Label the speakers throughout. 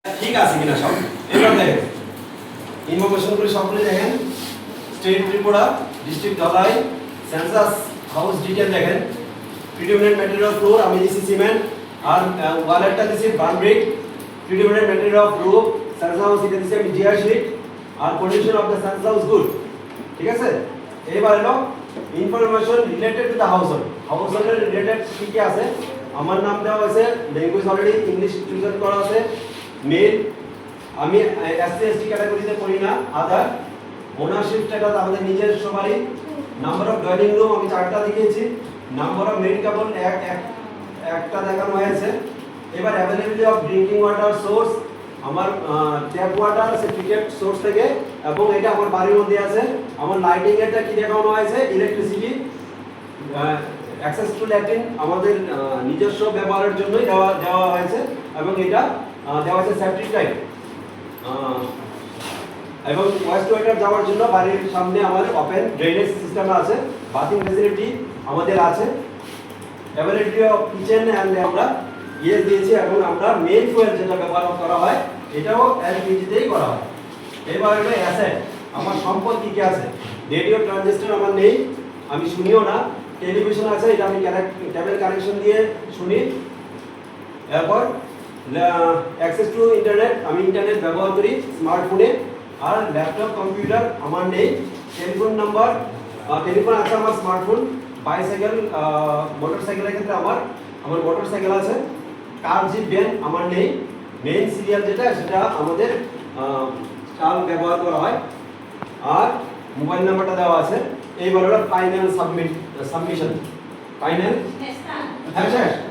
Speaker 1: ঠিক আছে কিনা সব এবার দেখেন ইনফরমেশনগুলো সবগুলো দেখেন state Tripura district Dhalai census house detail দেখেন প্রিডোমিনেন্ট ম্যাটেরিয়াল ফ্লোর আমি দিছি সিমেন্ট আর ওয়ালেটটা দিছি burnt brick predominant material of roof census house এটা দিছি আমি জিআর শীট আর condition of the census house good ঠিক আছে এবার হলো information related to the house হোল্ডের রিলেটেড কি কি আছে আমার নাম দেওয়া আছে ল্যাঙ্গুয়েজ অলরেডি ইংলিশ চুজ করা আছে মেল আমি এসসি এসটি ক্যাটাগরিতে পড়ি না আদার ওনারশিপ স্ট্যাটাস আমাদের নিজের সবারই নাম্বার অফ ডয়েলিং রুম আমি 4টা দেখিয়েছি নাম্বার অফ মেরিড কাপল একটা দেখানো হয়েছে এবার availability of drinking water source আমার ট্যাপ ওয়াটার সেপ্টিকেট সোর্স থেকে এবং এটা আমার বাড়ির মধ্যে আছে আমার লাইটিং এরটা কি দেখানো হয়েছে ইলেকট্রিসিটি অ্যাক্সেস টু ল্যাট্রিন আমাদের নিজস্ব ব্যবহারের জন্যই দেওয়া হয়েছে এবং এটা দেওয়া হয়েছে সেফটি টাইপ এবং ওয়েস্ট ওয়াটার যাওয়ার জন্য বাড়ির সামনে আমাদের ওপেন ড্রেনেজ সিস্টেম আছে বাথিং ফ্যাসিলিটি আমাদের আছে অ্যাভেলেবিলিটি অফ কিচেন অ্যান্ড আমরা দিয়েছি এবং আমরা মেইন ফুয়েল যেটা ব্যবহার করা হয় এটাও এলপিজিতেই করা হয় এবার হলো অ্যাসেট আমার সম্পদ কি কি আছে রেডিও ট্রানজিস্টর আমার নেই আমি শুনিও না টেলিভিশন আছে এটা আমি কেবল কানেকশন দিয়ে শুনি এরপর অ্যাক্সেস টু ইন্টারনেট আমি ইন্টারনেট ব্যবহার করি স্মার্টফোনে আর ল্যাপটপ কম্পিউটার আমার নেই টেলিফোন নাম্বার টেলিফোন আছে আমার স্মার্টফোন বাইসাইকেল মোটরসাইকেলের ক্ষেত্রে আমার মোটরসাইকেল আছে কার জিপ ভ্যান আমার নেই মেইন সিরিয়াল যেটা সেটা আমাদের চাল ব্যবহার করা হয় আর মোবাইল নাম্বারটা দেওয়া আছে এইবার হলো final submission final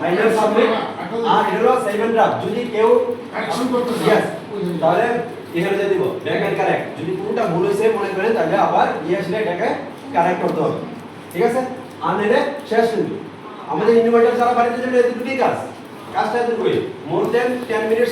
Speaker 1: final submit আর এটা হলো সেভেন ড্রাফট যদি কেউ
Speaker 2: কারেকশন করতে
Speaker 1: ইয়েস তাহলে এখানে দিয়ে দিব ব্যাক এন্ড কারেক্ট যদি কোনটা ভুল হয়েছে মনে করেন তাহলে আবার ইয়েস এটাকে কারেক্ট করতে হবে ঠিক আছে আর নিলে শেষ কিন্তু আমাদের ইনভার্টার যারা বাড়িতে যাবে এত দুটি কাজটা এত কই মোর দেন 10 মিনিটস